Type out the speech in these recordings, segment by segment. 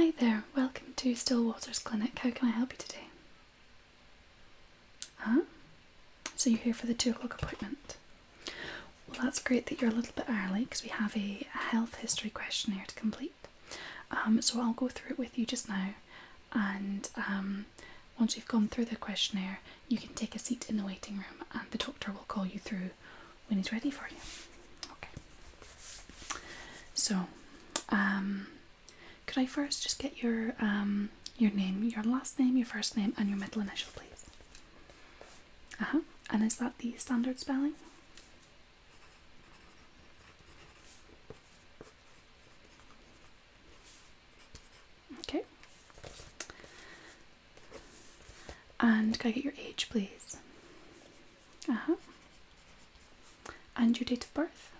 Hi there, welcome to Stillwater's clinic. How can I help you today? So you're here for the 2 o'clock appointment? Well, that's great that you're a little bit early because we have a health history questionnaire to complete. So I'll go through it with you just now, and once we've gone through the questionnaire, you can take a seat in the waiting room and the doctor will call you through when he's ready for you. Okay. So, could I first just get your name, your last name, your first name, and your middle initial, please? And is that the standard spelling? Okay. And can I get your age, please? And your date of birth?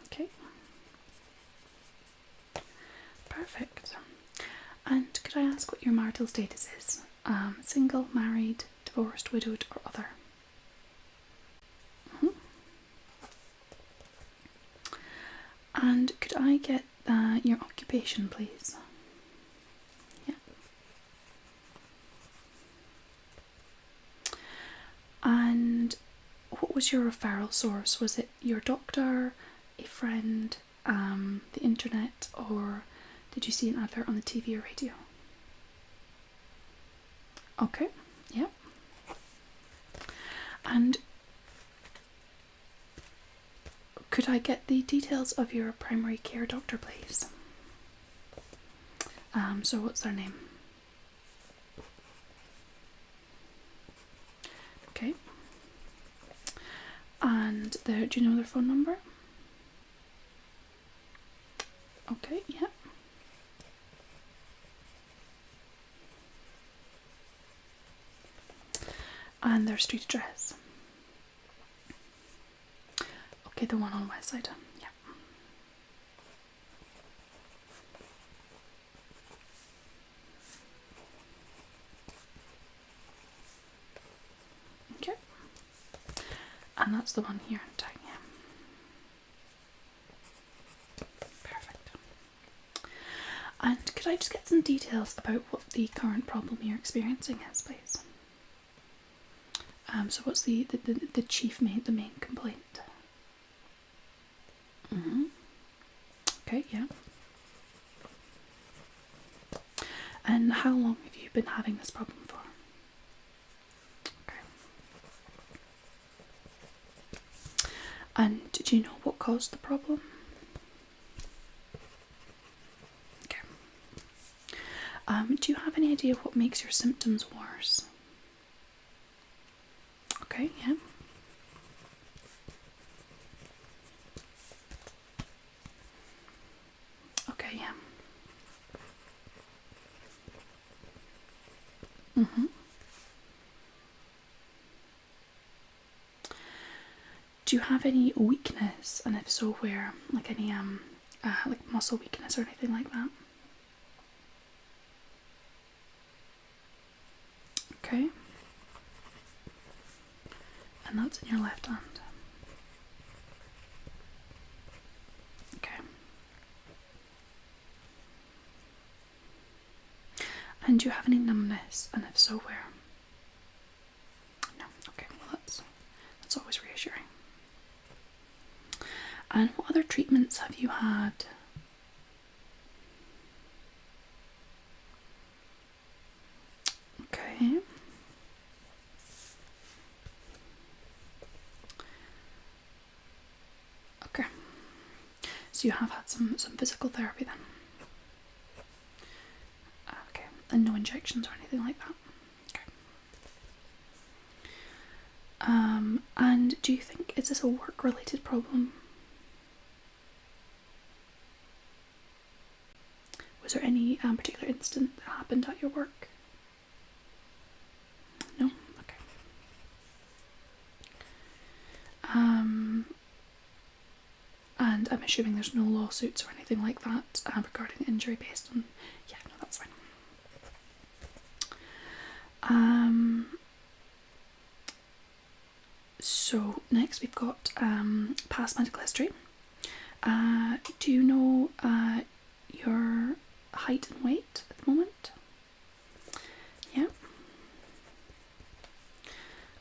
Okay. Perfect. And could I ask what your marital status is? Single, married, divorced, widowed, or other? And could I get your occupation, please? Yeah. And what was your referral source? Was it your doctor, a friend, the internet, or did you see an advert on the TV or radio? Okay, yeah. And could I get the details of your primary care doctor, please? So what's their name? Okay. And do you know their phone number? Okay, yeah. And their street address? Okay, the one on West Side. Yeah. Okay. And that's the one here. Yeah. Perfect. And could I just get some details about what the current problem you're experiencing is, please? So what's the main complaint? Okay, yeah. And how long have you been having this problem for? Okay. And do you know what caused the problem? Okay. Do you have any idea what makes your symptoms worse? Okay, yeah. Okay, yeah. Do you have any weakness, and if so, where? Like any like muscle weakness or anything like that? Okay. And that's in your left hand. Okay. And do you have any numbness, and if so, where? No. Okay, well that's always reassuring. And what other treatments have you had? Okay. Okay. So you have had some physical therapy then? Okay. And no injections or anything like that? Okay. And do you think, is this a work-related problem? Was there any particular incident that happened at your work? No? Okay. And I'm assuming there's no lawsuits or anything like that regarding injury based on... Yeah, no, that's fine. So next we've got past medical history. Do you know height and weight at the moment? Yeah.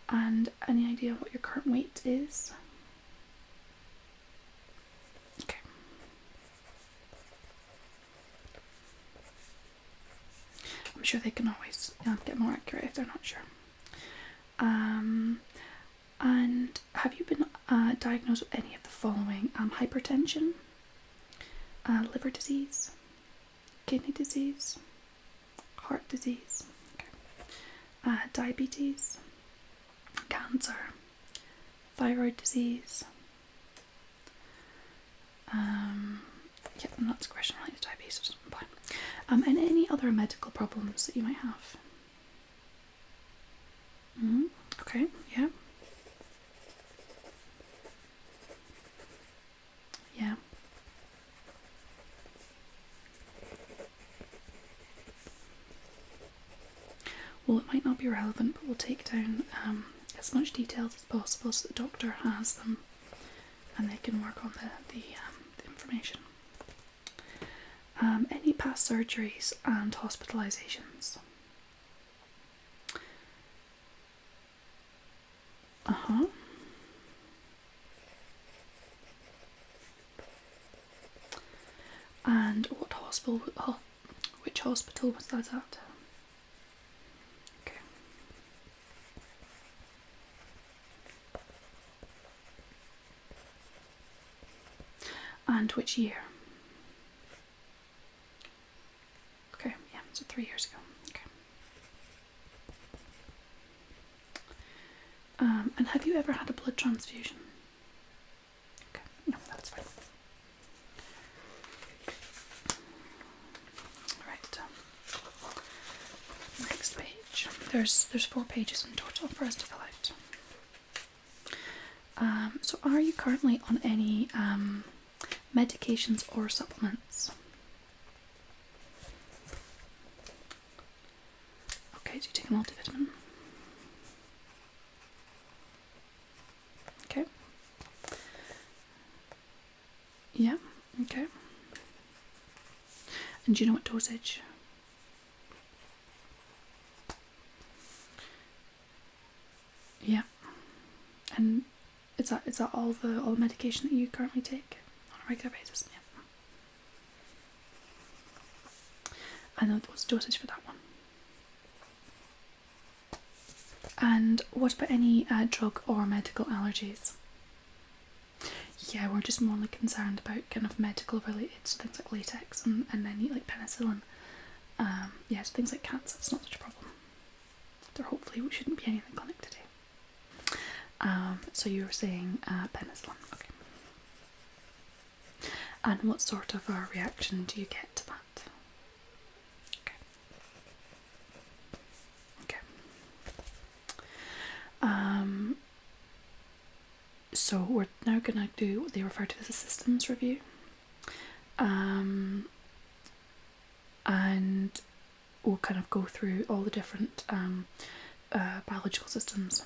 And any idea what your current weight is? Okay. I'm sure they can always get more accurate if they're not sure. And have you been diagnosed with any of the following? Hypertension, liver disease, kidney disease, heart disease, okay. Diabetes, cancer, thyroid disease. Yeah, and that's a question related to diabetes. And any other medical problems that you might have? Okay, yeah. Yeah. Well, it might not be relevant, but we'll take down as much details as possible so the doctor has them and they can work on the information. Any past surgeries and hospitalizations? And what hospital? Which hospital was that at? Okay. And which year? Okay, yeah, so 3 years ago. Okay. And have you ever had a blood transfusion? Okay, no, that's fine. Right. Next page. There's 4 pages in total for us to fill out. So are you currently on any medications or supplements? Okay, so you take a multivitamin. Okay. Yeah, okay. And do you know what dosage? Yeah. And is that all the medication that you currently take on a regular basis? Yeah. And what's the dosage for that one? And what about any drug or medical allergies? Yeah, we're just more concerned about kind of medical related, so things like latex and then like penicillin. Yeah, so things like cats, it's not such a problem. There hopefully shouldn't be anything clinic today. So you were saying penicillin, okay. And what sort of reaction do you get to that? Okay. So we're now going to do what they refer to as a systems review. And we'll kind of go through all the different biological systems.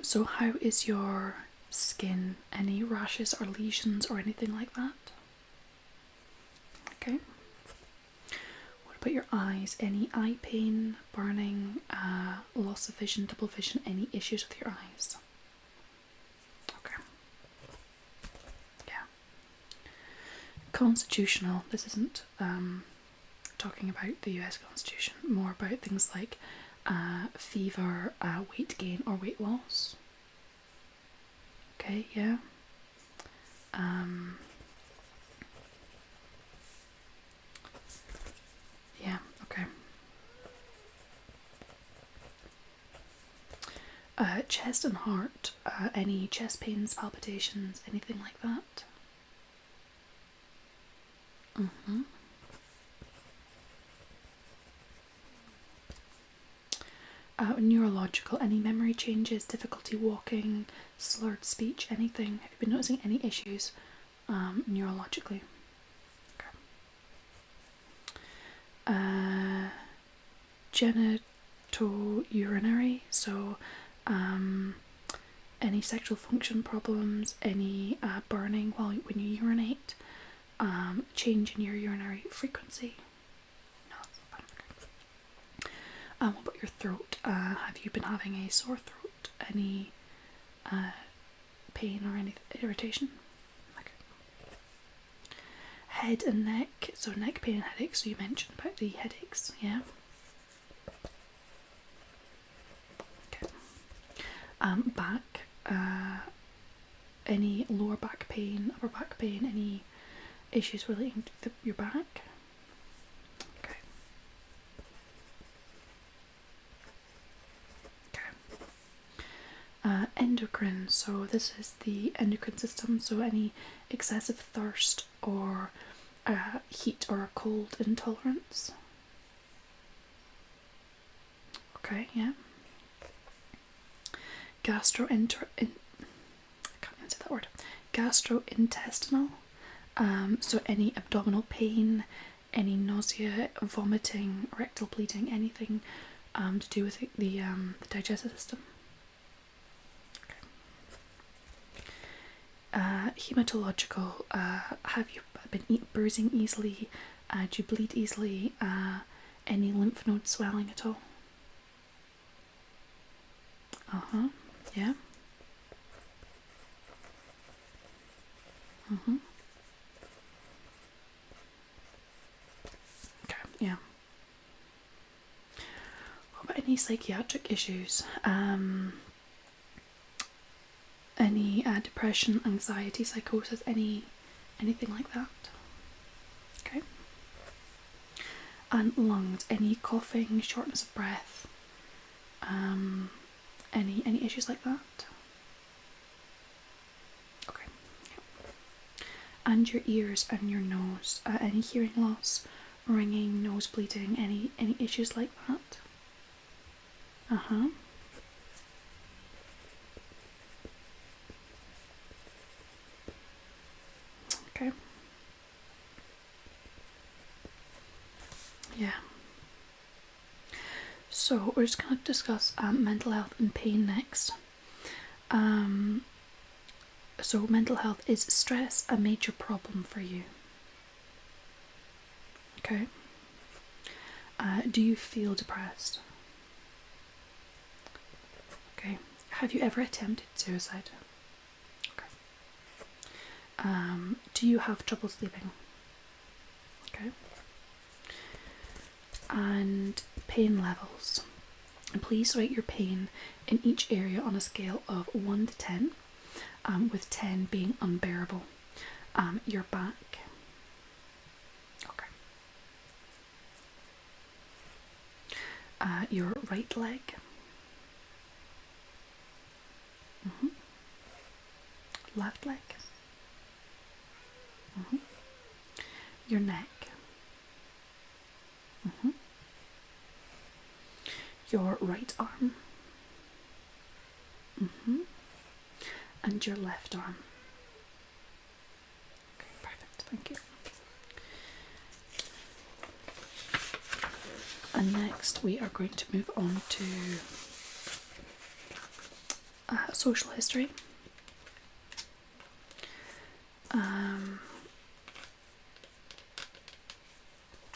So how is your skin? Any rashes or lesions or anything like that? Okay. What about your eyes? Any eye pain, burning, loss of vision, double vision, any issues with your eyes? Okay. Yeah. Constitutional. This isn't talking about the US Constitution, more about things like fever, weight gain or weight loss. Okay, yeah. Yeah, okay. Chest and heart, any chest pains, palpitations, anything like that? Neurological, any memory changes, difficulty walking, slurred speech, anything? Have you been noticing any issues neurologically? Okay. Genitourinary, so any sexual function problems, any burning when you urinate, change in your urinary frequency? No, that's not fine. Okay. What about your throat? Have you been having a sore throat? Any pain or any irritation? Okay. Head and neck, so neck pain and headaches. So you mentioned about the headaches, yeah? Okay. Back, any lower back pain, upper back pain, any issues relating to your back? Okay. Okay. Endocrine, so this is the endocrine system, so any excessive thirst or heat or cold intolerance? Okay, yeah. I can't even say that word. Gastrointestinal, so any abdominal pain, any nausea, vomiting, rectal bleeding, anything to do with the digestive system? Okay. Hematological, have you been bruising easily? Do you bleed easily? Any lymph node swelling at all? Yeah. Okay, yeah. What about any psychiatric issues? Any depression, anxiety, psychosis, anything like that? Okay. And lungs, any coughing, shortness of breath, any issues like that? Okay. Yeah. And your ears and your nose, any hearing loss, ringing, nose bleeding, any issues like that? Okay. Yeah. So we're just going to discuss mental health and pain next. So mental health, is stress a major problem for you? Okay. Do you feel depressed? Okay. Have you ever attempted suicide? Okay. Do you have trouble sleeping? Okay. And pain levels. Please rate your pain in each area on a scale of 1 to 10, with 10 being unbearable. Your back. Okay. Your right leg. Left leg. Your neck. Your right arm. And your left arm. Okay, perfect, thank you. And next we are going to move on to social history.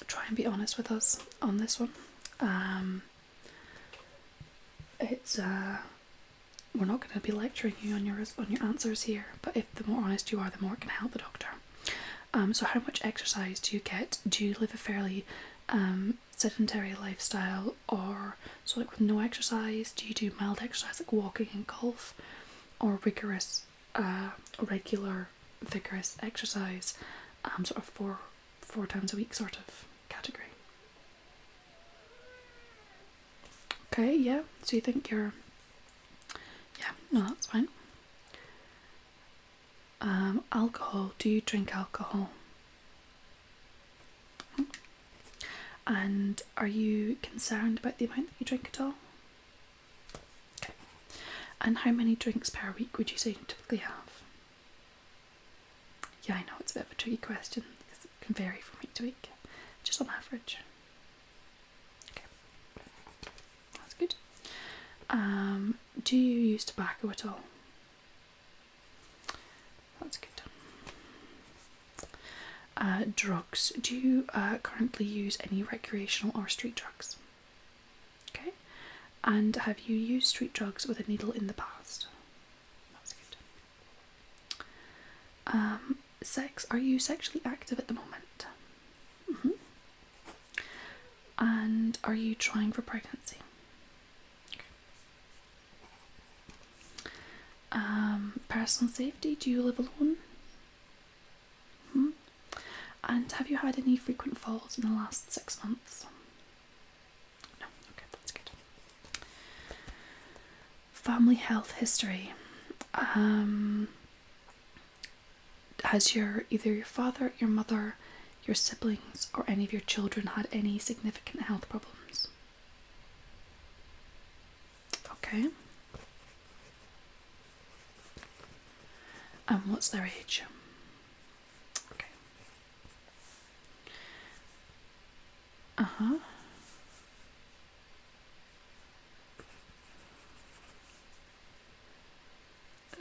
Try and be honest with us on this one. It's we're not going to be lecturing you on your answers here, but if the more honest you are, the more it can help the doctor. So how much exercise do you get? Do you live a fairly sedentary lifestyle, or so like with no exercise? Do you do mild exercise like walking and golf, or rigorous, regular, vigorous exercise, sort of four times a week sort of category? Okay, yeah, so you think you're, yeah, no, that's fine. Alcohol, do you drink alcohol? And are you concerned about the amount that you drink at all? Okay. And how many drinks per week would you say you typically have? Yeah, I know it's a bit of a tricky question because it can vary from week to week, just on average. Okay, that's good. Do you use tobacco at all? That's good. drugs. Do you currently use any recreational or street drugs? Okay. And have you used street drugs with a needle in the past? That's good. Sex. Are you sexually active at the moment? And are you trying for pregnancy? Personal safety. Do you live alone? And have you had any frequent falls in the last 6 months? No. Okay, that's good. Family health history. Has either your father, your mother, your siblings, or any of your children had any significant health problems? Okay. And what's their age? Okay.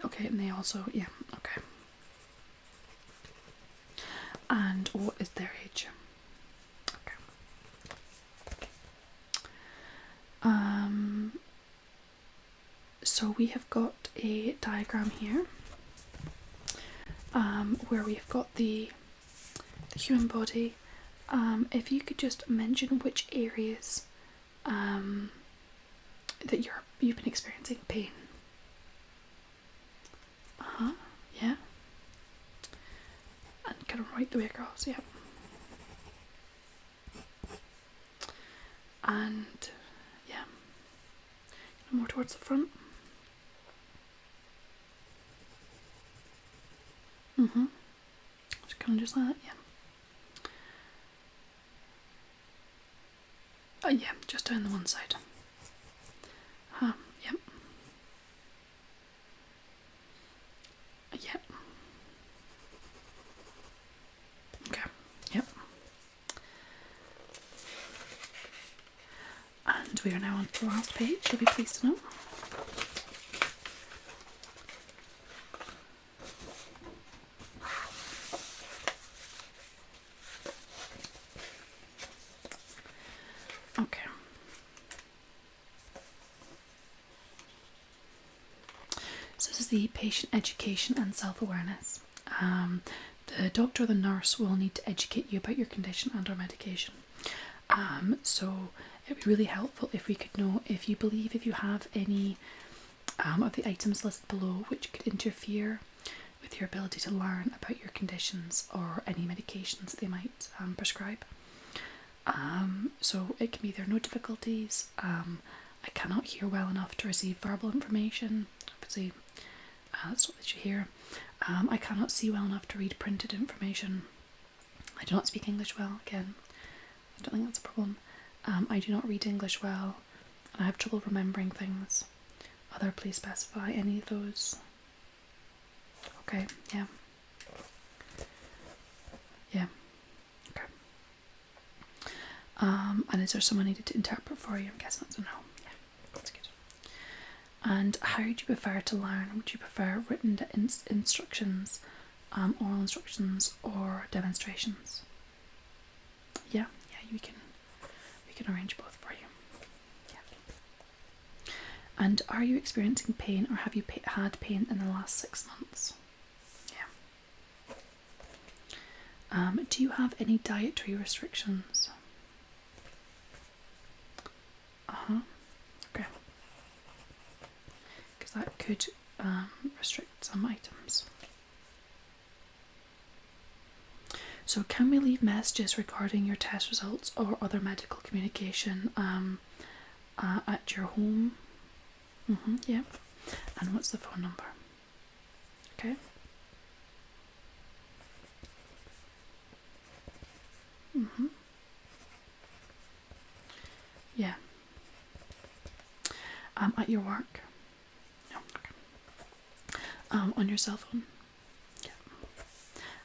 Okay, and they also, yeah, okay. And what is their age? Okay. So we have got a diagram here, where we've got the human body. If you could just mention which areas that you've been experiencing pain. Yeah. And kind of right the way across, yeah. And yeah, more towards the front. Just kind of just like that, yeah. Yeah, just down the one side. Yep. Yep. Okay, yep. And we are now on the last page, you'll be pleased to know. Okay. So this is the patient education and self-awareness. The doctor or the nurse will need to educate you about your condition and or medication. So it would be really helpful if we could know if you have any of the items listed below which could interfere with your ability to learn about your conditions or any medications that they might prescribe. So it can be there are no difficulties. I cannot hear well enough to receive verbal information. Obviously, that's what you hear. I cannot see well enough to read printed information. I do not speak English well. Again, I don't think that's a problem. I do not read English well, and I have trouble remembering things. Other, please specify any of those. Okay, yeah. Yeah. Okay. And is there someone needed to interpret for you? I'm guessing that's a no. Yeah, that's good. And how do you prefer to learn? Would you prefer written instructions, oral instructions, or demonstrations? Yeah, we can arrange both for you. Yeah. And are you experiencing pain, or have you had pain in the last 6 months? Yeah. Do you have any dietary restrictions? Okay. Because that could restrict some items. So can we leave messages regarding your test results or other medical communication at your home? Yeah. And what's the phone number? Okay. Yeah. At your work? No. Okay. On your cell phone? Yeah.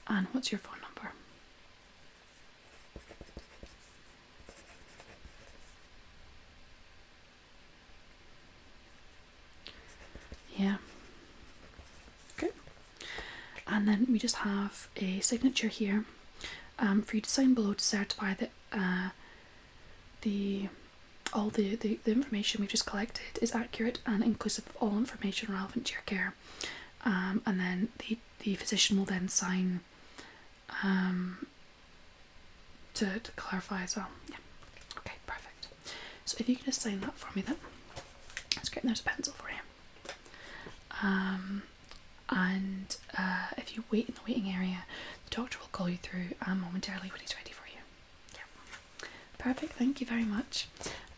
And what's your phone number? Yeah. Okay. And then we just have a signature here. for you to sign below to certify that all the information we've just collected is accurate and inclusive of all information relevant to your care. And then the physician will then sign to clarify as well. Yeah. Okay, perfect. So if you can just sign that for me then. That's great. There's a pencil for you. And if you wait in the waiting area, the doctor will call you through momentarily when he's ready for you. Yeah. Perfect. Thank you very much.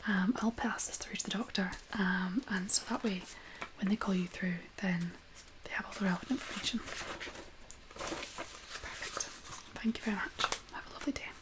I'll pass this through to the doctor, and so that way, when they call you through, then they have all the relevant information. Perfect. Thank you very much. Have a lovely day.